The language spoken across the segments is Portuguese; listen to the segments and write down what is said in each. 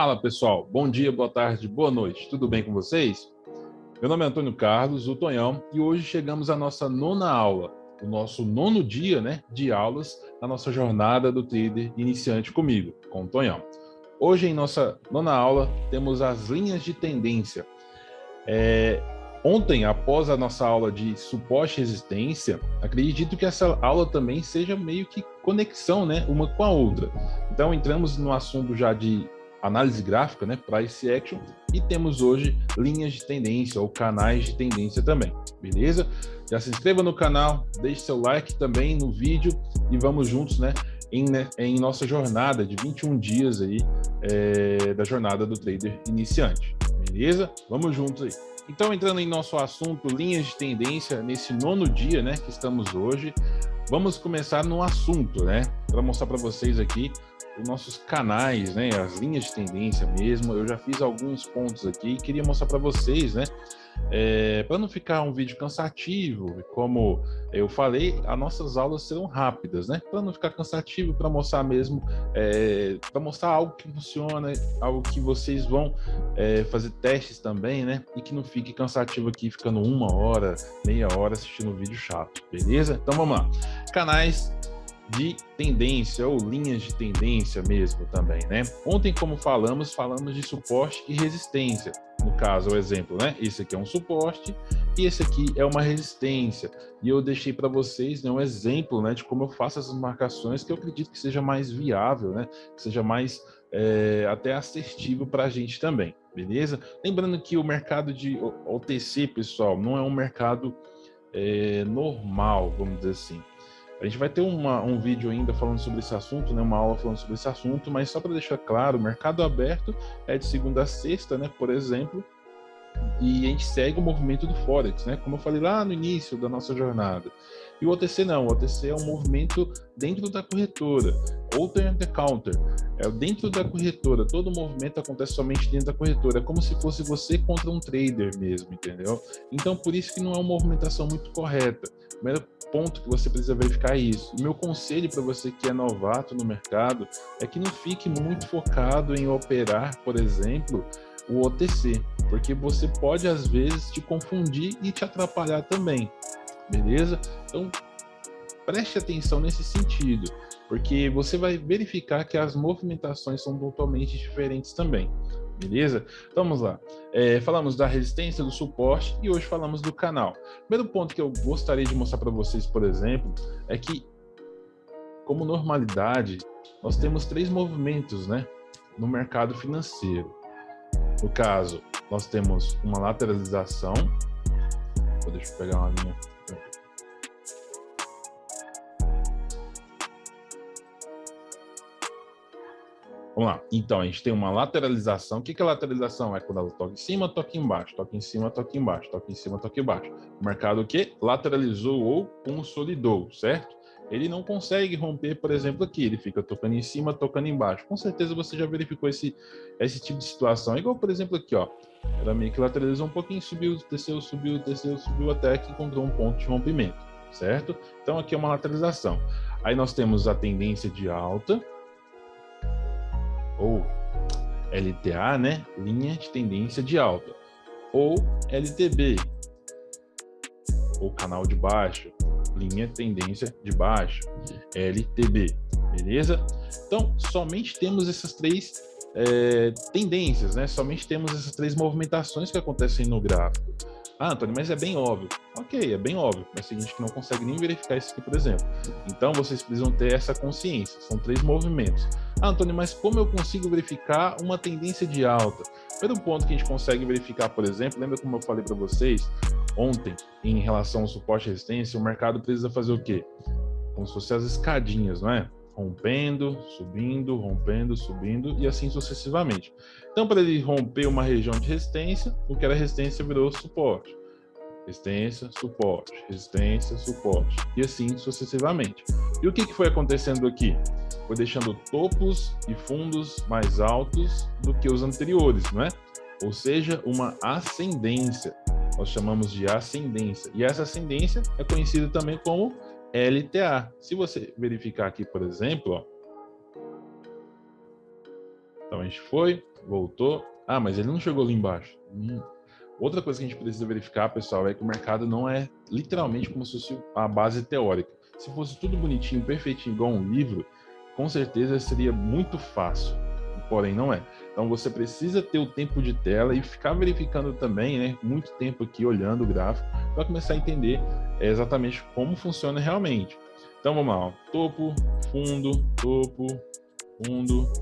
Fala pessoal, bom dia, boa tarde, boa noite, tudo bem com vocês? Meu nome é Antônio Carlos, o Tonhão, e hoje chegamos à nossa nona aula, o nosso nono dia de aulas na nossa jornada do trader iniciante comigo, com o Tonhão. Hoje em nossa nona aula temos as linhas de tendência. Ontem, após a nossa aula de suporte e resistência, acredito que essa aula também seja meio que conexão, uma com a outra. Então entramos no assunto já de análise gráfica, price action, e temos hoje linhas de tendência ou canais de tendência também, beleza? Já se inscreva no canal, deixe seu like também no vídeo e vamos juntos, em nossa jornada de 21 dias aí, da jornada do trader iniciante, beleza? Vamos juntos aí. Então, entrando em nosso assunto, linhas de tendência, nesse nono dia, que estamos hoje, vamos começar no assunto, para mostrar para vocês aqui os nossos canais, as linhas de tendência mesmo. Eu já fiz alguns pontos aqui e queria mostrar para vocês, para não ficar um vídeo cansativo, como eu falei, as nossas aulas serão rápidas, para não ficar cansativo, para mostrar mesmo, para mostrar algo que funciona, algo que vocês vão fazer testes também, e que não fique cansativo aqui, ficando uma hora, meia hora assistindo um vídeo chato, beleza? Então vamos lá. Canais de tendência ou linhas de tendência mesmo também, Ontem, como falamos de suporte e resistência. No caso, o exemplo, Esse aqui é um suporte e esse aqui é uma resistência. E eu deixei para vocês um exemplo, de como eu faço essas marcações, que eu acredito que seja mais viável, que seja mais até assertivo para a gente também, beleza? Lembrando que o mercado de OTC, pessoal, não é um mercado normal, vamos dizer assim. A gente vai ter um vídeo ainda falando sobre esse assunto, uma aula falando sobre esse assunto, mas só para deixar claro, o mercado aberto é de segunda a sexta, por exemplo, e a gente segue o movimento do Forex, como eu falei lá no início da nossa jornada. E o OTC não, o OTC é um movimento dentro da corretora, over the counter, é dentro da corretora, todo movimento acontece somente dentro da corretora, é como se fosse você contra um trader mesmo, entendeu? Então, por isso que não é uma movimentação muito correta. Primeiro ponto que você precisa verificar é isso. O meu conselho para você que é novato no mercado é que não fique muito focado em operar, por exemplo, o OTC, porque você pode às vezes te confundir e te atrapalhar também, beleza? Então preste atenção nesse sentido, porque você vai verificar que as movimentações são totalmente diferentes também, beleza? Então vamos lá, falamos da resistência, do suporte e hoje falamos do canal. Primeiro ponto que eu gostaria de mostrar para vocês, por exemplo, é que como normalidade nós temos 3 movimentos, no mercado financeiro. No caso, nós temos uma lateralização. Deixa eu pegar uma linha. Vamos lá. Então, a gente tem uma lateralização. O que é lateralização? É quando ela toca em cima, toca embaixo, toca em cima, toca embaixo, toca em cima, toca embaixo. O mercado o quê? Lateralizou ou consolidou, certo? Ele não consegue romper, por exemplo, aqui. Ele fica tocando em cima, tocando embaixo. Com certeza você já verificou esse tipo de situação. Igual, por exemplo, aqui, ó. Ela meio que lateralizou um pouquinho, subiu, desceu, subiu, desceu, subiu, até que encontrou um ponto de rompimento, certo? Então, aqui é uma lateralização. Aí nós temos a tendência de alta, ou LTA, linha de tendência de alta, ou LTB, ou canal de baixo, linha de tendência de baixo, LTB, beleza? Então, somente temos essas 3 tendências, somente temos essas 3 movimentações que acontecem no gráfico. Ah, Antônio, mas é bem óbvio. Ok, é bem óbvio, mas tem gente que não consegue nem verificar isso aqui, por exemplo. Então, vocês precisam ter essa consciência, são 3 movimentos. Ah, Antônio, mas como eu consigo verificar uma tendência de alta? Primeiro ponto que a gente consegue verificar, por exemplo, lembra como eu falei para vocês ontem, em relação ao suporte e resistência, o mercado precisa fazer o quê? Como se fossem as escadinhas, não é? Rompendo, subindo e assim sucessivamente. Então, para ele romper uma região de resistência, o que era resistência virou suporte. Resistência, suporte, resistência, suporte, e assim sucessivamente. E o que foi acontecendo aqui? Foi deixando topos e fundos mais altos do que os anteriores, não é? Ou seja, uma ascendência. Nós chamamos de ascendência. E essa ascendência é conhecida também como LTA. Se você verificar aqui, por exemplo, ó, então a gente foi, voltou. Ah, mas ele não chegou ali embaixo. Outra coisa que a gente precisa verificar, pessoal, é que o mercado não é literalmente como se fosse a base teórica. Se fosse tudo bonitinho, perfeitinho, igual um livro, com certeza seria muito fácil. Porém, não é. Então, você precisa ter o tempo de tela e ficar verificando também, né? Muito tempo aqui olhando o gráfico para começar a entender exatamente como funciona realmente. Então, vamos lá. Ó. Topo, fundo,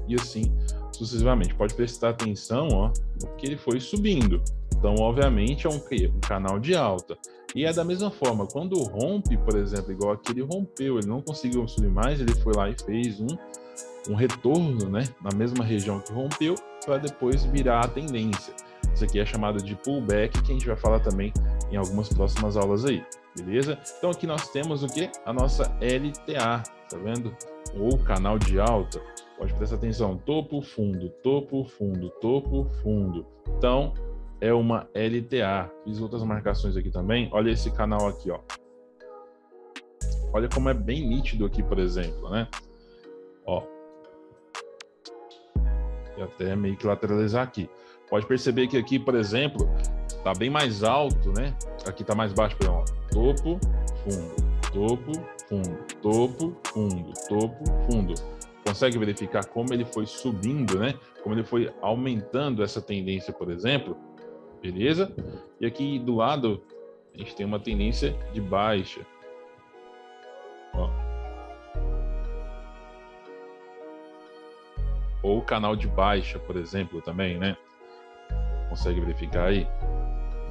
e assim sucessivamente. Pode prestar atenção, ó, que ele foi subindo. Então, obviamente, é um canal de alta. E é da mesma forma, quando rompe, por exemplo, igual aqui ele rompeu, ele não conseguiu subir mais, ele foi lá e fez um retorno, né, na mesma região que rompeu, para depois virar a tendência. Isso aqui é chamado de pullback, que a gente vai falar também em algumas próximas aulas aí, beleza? Então aqui nós temos o que? A nossa LTA, tá vendo? Ou canal de alta. Pode prestar atenção, topo, fundo, topo, fundo, topo, fundo. Então, é uma LTA. Fiz outras marcações aqui também. Olha esse canal aqui, ó. Olha como é bem nítido aqui, por exemplo, né? Ó. E até meio que lateralizar aqui. Pode perceber que aqui, por exemplo, tá bem mais alto, né? Aqui tá mais baixo, por exemplo, ó. Topo, fundo, topo, fundo, topo, fundo, topo, fundo. Consegue verificar como ele foi subindo, né? Como ele foi aumentando essa tendência, por exemplo. Beleza? E aqui do lado, a gente tem uma tendência de baixa. Ó. Ou canal de baixa, por exemplo, também, né? Consegue verificar aí?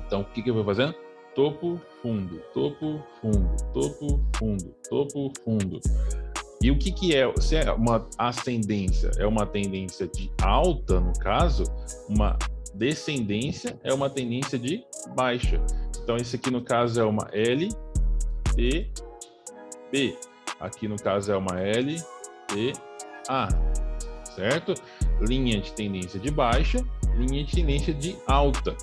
Então, o que eu vou fazendo? Topo, fundo, topo, fundo, topo, fundo, topo, fundo. E o que é? Se é uma ascendência, é uma tendência de alta, no caso, uma descendência é uma tendência de baixa. Então, esse aqui, no caso, é uma LTB. Aqui, no caso, é uma LTA. Certo? Linha de tendência de baixa, linha de tendência de alta.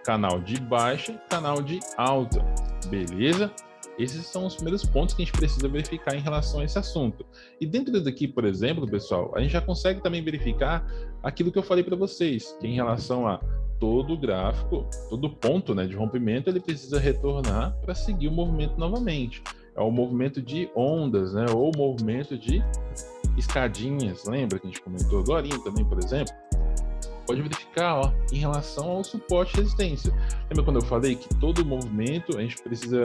Canal de baixa, canal de alta. Beleza? Esses são os primeiros pontos que a gente precisa verificar em relação a esse assunto. E dentro daqui, por exemplo, pessoal, a gente já consegue também verificar aquilo que eu falei para vocês, que em relação a todo gráfico, todo ponto, né, de rompimento, ele precisa retornar para seguir o movimento novamente. É o movimento de ondas, né, ou o movimento de escadinhas. Lembra que a gente comentou agora também, por exemplo? Pode verificar, ó, em relação ao suporte e resistência. Lembra quando eu falei que todo movimento a gente precisa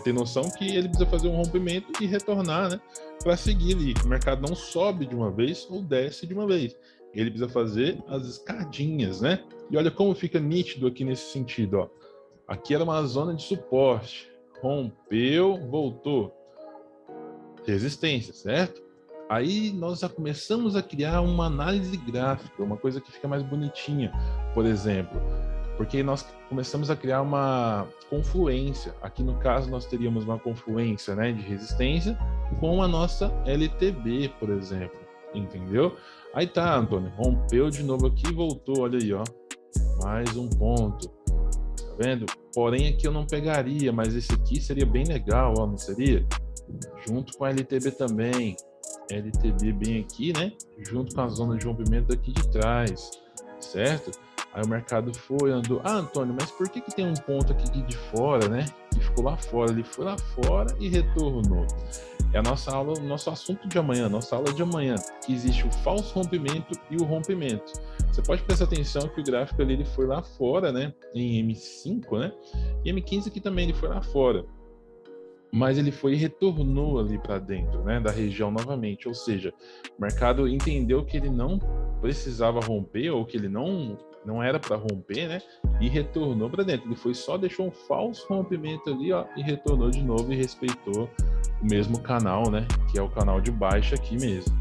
ter noção que ele precisa fazer um rompimento e retornar, né, para seguir ali. O mercado não sobe de uma vez ou desce de uma vez. Ele precisa fazer as escadinhas, né? E olha como fica nítido aqui nesse sentido, ó. Aqui era uma zona de suporte. Rompeu, voltou. Resistência, certo? Aí nós já começamos a criar uma análise gráfica, uma coisa que fica mais bonitinha, por exemplo, porque nós começamos a criar uma confluência. Aqui no caso nós teríamos uma confluência, né, de resistência com a nossa LTB, por exemplo, entendeu? Aí tá, Antônio, rompeu de novo aqui e voltou, olha aí, ó, mais um ponto, tá vendo? Porém aqui eu não pegaria, mas esse aqui seria bem legal, ó, não seria? Junto com a LTB também. LTB bem aqui, né? Junto com a zona de rompimento daqui de trás, certo? Aí o mercado foi, andou. Ah, Antônio, mas por que tem um ponto aqui de fora, né? Que ficou lá fora. Ele foi lá fora e retornou. É a nossa aula, o nosso assunto de amanhã, nossa aula de amanhã, que existe o falso rompimento e o rompimento. Você pode prestar atenção que o gráfico ali ele foi lá fora, né? Em M5, né? E M15 aqui também ele foi lá fora. Mas ele foi e retornou ali para dentro, né, da região novamente, ou seja, o mercado entendeu que ele não precisava romper, ou que ele não era para romper, né, e retornou para dentro. Ele foi só deixou um falso rompimento ali, ó, e retornou de novo e respeitou o mesmo canal, né, que é o canal de baixa aqui mesmo,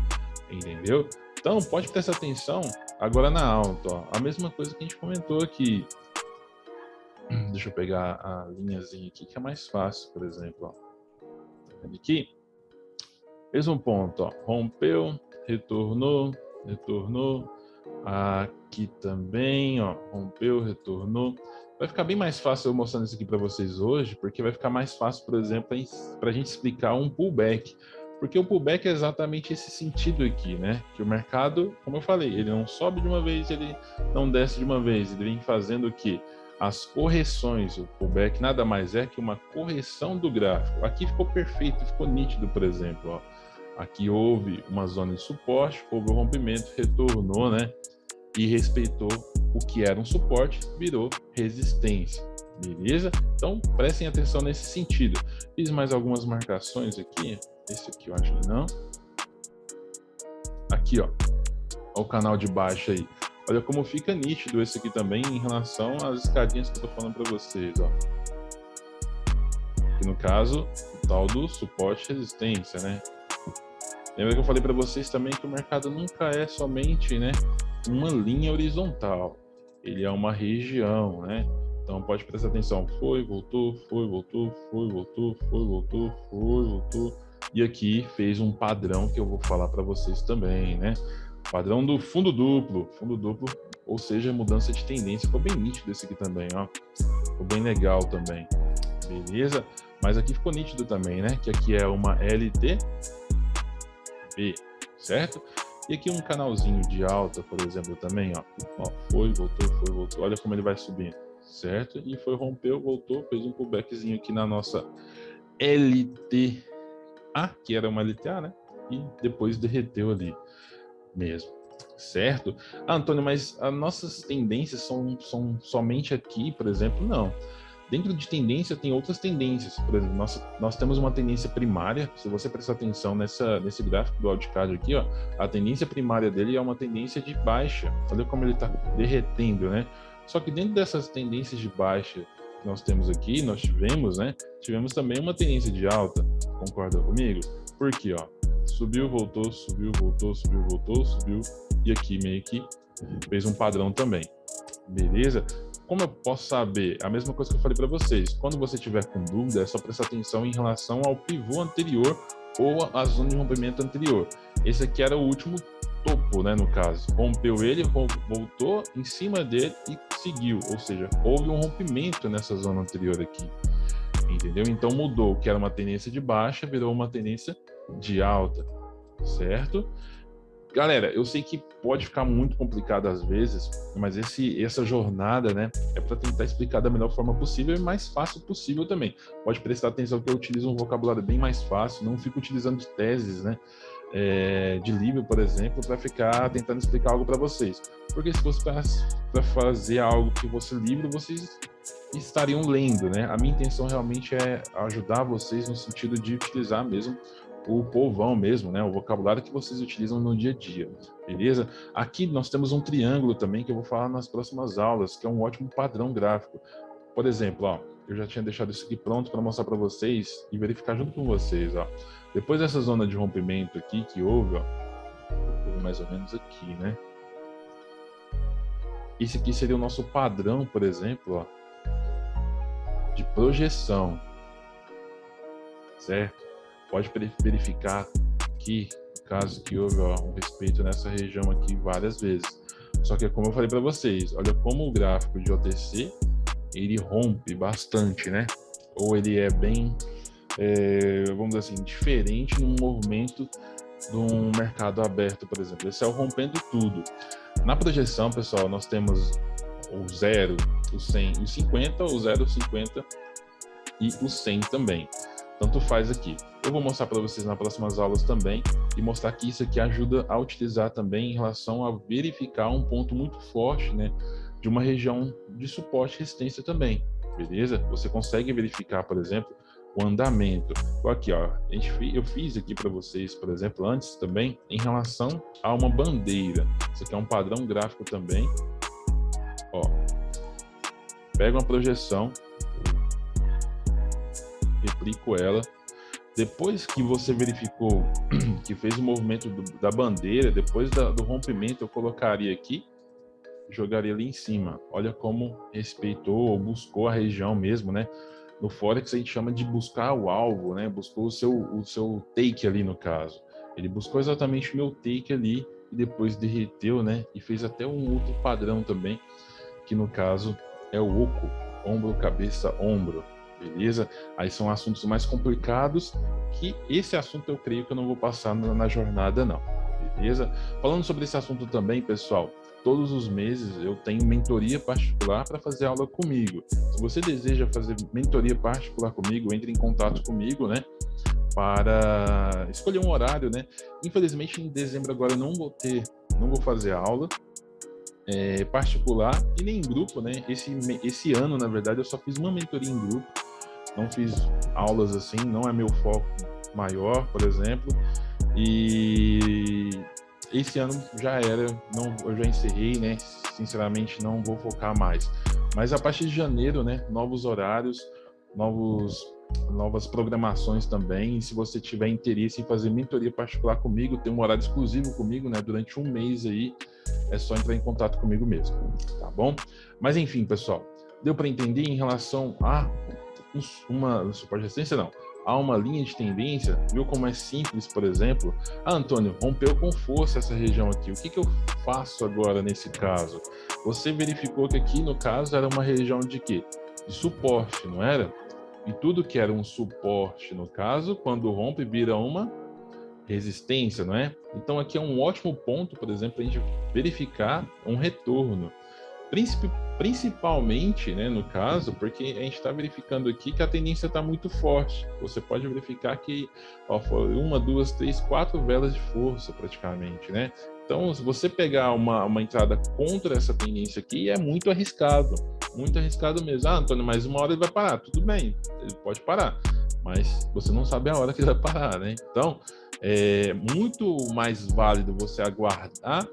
entendeu? Então, pode prestar atenção agora na alta, ó, a mesma coisa que a gente comentou aqui. Deixa eu pegar a linhazinha aqui, que é mais fácil, por exemplo. Ó. Tá vendo aqui? Mesmo ponto, ó. Rompeu, retornou. Aqui também, ó. Rompeu, retornou. Vai ficar bem mais fácil eu mostrando isso aqui para vocês hoje, porque vai ficar mais fácil, por exemplo, para a gente explicar um pullback. Porque o pullback é exatamente esse sentido aqui, né? Que o mercado, como eu falei, ele não sobe de uma vez, ele não desce de uma vez, ele vem fazendo o quê? As correções. O pullback nada mais é que uma correção do gráfico. Aqui ficou perfeito, ficou nítido, por exemplo, ó. Aqui houve uma zona de suporte, houve um rompimento, retornou, né? E respeitou o que era um suporte, virou resistência. Beleza? Então, prestem atenção nesse sentido. Fiz mais algumas marcações aqui. Esse aqui eu acho que não. Aqui, ó. Olha o canal de baixo aí. Olha como fica nítido esse aqui também em relação às escadinhas que eu tô falando para vocês, ó. Que no caso, o tal do suporte e resistência, né? Lembra que eu falei para vocês também que o mercado nunca é somente, né, uma linha horizontal. Ele é uma região, né? Então pode prestar atenção. Foi, voltou, foi, voltou, foi, voltou, foi, voltou, foi, voltou. E aqui fez um padrão que eu vou falar para vocês também, né? Padrão do fundo duplo, ou seja, mudança de tendência. Ficou bem nítido esse aqui também, ó. Ficou bem legal também, beleza? Mas aqui ficou nítido também, né? Que aqui é uma LTB, certo? E aqui um canalzinho de alta, por exemplo, também, ó. Ó, foi, voltou. Olha como ele vai subindo, certo? E foi, rompeu, voltou, fez um pullbackzinho aqui na nossa LTA, que era uma LTA, né? E depois derreteu ali mesmo, certo? Ah, Antônio, mas as nossas tendências são somente aqui, por exemplo? Não. Dentro de tendência tem outras tendências. Por exemplo, nós temos uma tendência primária. Se você prestar atenção nesse gráfico do Wildcard aqui, ó, a tendência primária dele é uma tendência de baixa. Olha como ele está derretendo, né? Só que dentro dessas tendências de baixa que nós temos aqui, nós tivemos, né? Tivemos também uma tendência de alta. Concorda comigo? Por quê, ó? Subiu, voltou, subiu, voltou, subiu, voltou, subiu. E aqui meio que fez um padrão também. Beleza? Como eu posso saber? A mesma coisa que eu falei para vocês. Quando você tiver com dúvida, é só prestar atenção em relação ao pivô anterior ou à zona de rompimento anterior. Esse aqui era o último topo, né, no caso. Rompeu ele, voltou em cima dele e seguiu. Ou seja, houve um rompimento nessa zona anterior aqui. Entendeu? Então mudou. O que era uma tendência de baixa virou uma tendência de alta. Certo? Galera, eu sei que pode ficar muito complicado às vezes, mas essa jornada, né, é para tentar explicar da melhor forma possível e mais fácil possível também. Pode prestar atenção que eu utilizo um vocabulário bem mais fácil, não fico utilizando teses, né, de livro, por exemplo, para ficar tentando explicar algo para vocês. Porque se fosse para fazer algo que fosse livro, vocês estariam lendo, né? A minha intenção realmente é ajudar vocês no sentido de utilizar mesmo o povão mesmo, né? O vocabulário que vocês utilizam no dia a dia, beleza? Aqui nós temos um triângulo também que eu vou falar nas próximas aulas, que é um ótimo padrão gráfico. Por exemplo, ó, eu já tinha deixado isso aqui pronto para mostrar para vocês e verificar junto com vocês, ó. Depois dessa zona de rompimento aqui que houve, ó, mais ou menos aqui, né? Esse aqui seria o nosso padrão, por exemplo, ó, de projeção, certo? Pode verificar que, caso que houve um respeito nessa região aqui várias vezes. Só que, como eu falei para vocês, olha como o gráfico de OTC, ele rompe bastante, né? Ou ele é bem, vamos dizer assim, diferente no movimento de um mercado aberto, por exemplo. Esse é o rompendo tudo. Na projeção, pessoal, nós temos o 0, o 100 e o 50, o 0, o 50 e o 100 também. Tanto faz aqui. Eu vou mostrar para vocês nas próximas aulas também e mostrar que isso aqui ajuda a utilizar também em relação a verificar um ponto muito forte, né, de uma região de suporte e resistência também, beleza? Você consegue verificar, por exemplo, o andamento. Aqui, ó, eu fiz aqui para vocês, por exemplo, antes também, em relação a uma bandeira. Isso aqui é um padrão gráfico também. Ó, pega uma projeção, replico ela. Depois que você verificou que fez o movimento da bandeira, depois do rompimento, eu colocaria aqui, jogaria ali em cima. Olha como respeitou ou buscou a região mesmo, né? No Forex a gente chama de buscar o alvo, né? Buscou o seu take ali no caso. Ele buscou exatamente o meu take ali e depois derreteu, né? E fez até um outro padrão também, que no caso é o oco, ombro, cabeça, ombro. beleza? Aí são assuntos mais complicados, que esse assunto eu creio que eu não vou passar na jornada, não, beleza? Falando sobre esse assunto também, pessoal, todos os meses eu tenho mentoria particular para fazer aula comigo. Se você deseja fazer mentoria particular comigo, entre em contato comigo, né? Para escolher um horário, né? Infelizmente, em dezembro agora eu não vou fazer aula particular e nem em grupo, né? Esse ano, na verdade, eu só fiz uma mentoria em grupo, não fiz aulas assim, não é meu foco maior, por exemplo, e esse ano já era, eu já encerrei, né? Sinceramente, não vou focar mais. Mas a partir de janeiro, né? Novos horários, novas programações também. E se você tiver interesse em fazer mentoria particular comigo, tem um horário exclusivo comigo, né? Durante um mês aí, é só entrar em contato comigo mesmo, tá bom? Mas enfim, pessoal, deu para entender em relação a uma suporte de resistência? Não. Há uma linha de tendência, viu como é simples, por exemplo? Antônio, rompeu com força essa região aqui. O que eu faço agora nesse caso? Você verificou que aqui, no caso, era uma região de quê? De suporte, não era? E tudo que era um suporte, no caso, quando rompe, vira uma resistência, não é? Então aqui é um ótimo ponto, por exemplo, a gente verificar um retorno. Principalmente, né, no caso, porque a gente está verificando aqui que a tendência está muito forte. Você pode verificar que foi 1, 2, 3, 4 velas de força praticamente, né? Então, se você pegar uma entrada contra essa tendência aqui, é muito arriscado mesmo. Ah, Antônio, mas uma hora ele vai parar. Tudo bem, ele pode parar, mas você não sabe a hora que ele vai parar, né? Então, é muito mais válido você aguardar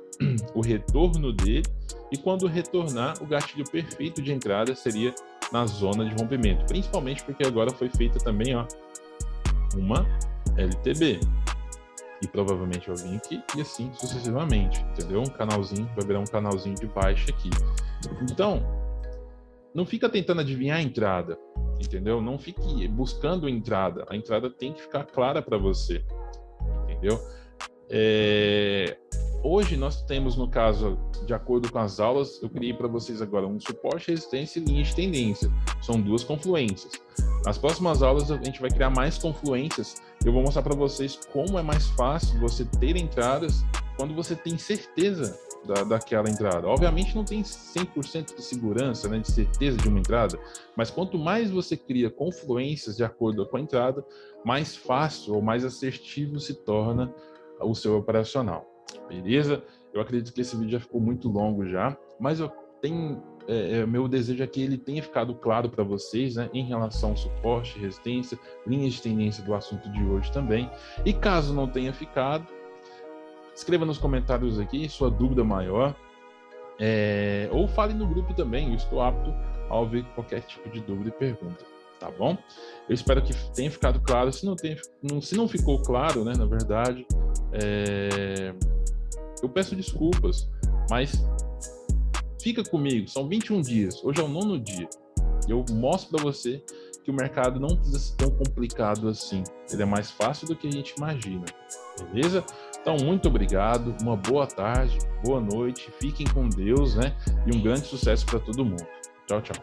o retorno dele, e quando retornar, o gatilho perfeito de entrada seria na zona de rompimento, principalmente porque agora foi feita também, ó, uma LTB, e provavelmente vai vir aqui, e assim sucessivamente, entendeu? Um canalzinho, vai virar um canalzinho de baixa aqui. Então, não fica tentando adivinhar a entrada, entendeu? Não fique buscando entrada, a entrada tem que ficar clara para você, entendeu? Hoje nós temos, no caso, de acordo com as aulas, eu criei para vocês agora um suporte, resistência e linha de tendência. São duas confluências. Nas próximas aulas a gente vai criar mais confluências. Eu vou mostrar para vocês como é mais fácil você ter entradas quando você tem certeza daquela entrada. Obviamente não tem 100% de segurança, né, de certeza de uma entrada, mas quanto mais você cria confluências de acordo com a entrada, mais fácil ou mais assertivo se torna o seu operacional. Beleza? Eu acredito que esse vídeo já ficou muito longo já, mas eu tenho meu desejo é que ele tenha ficado claro para vocês, né, em relação ao suporte, resistência, linhas de tendência do assunto de hoje também. E caso não tenha ficado, escreva nos comentários aqui sua dúvida maior, ou fale no grupo também, eu estou apto a ouvir qualquer tipo de dúvida e pergunta, tá bom? Eu espero que tenha ficado claro. Se não ficou claro, né, na verdade, eu peço desculpas, mas fica comigo, são 21 dias, hoje é o 9º dia, eu mostro para você que o mercado não precisa ser tão complicado assim, ele é mais fácil do que a gente imagina, beleza? Então, muito obrigado, uma boa tarde, boa noite, fiquem com Deus, né? E um grande sucesso para todo mundo. Tchau, tchau.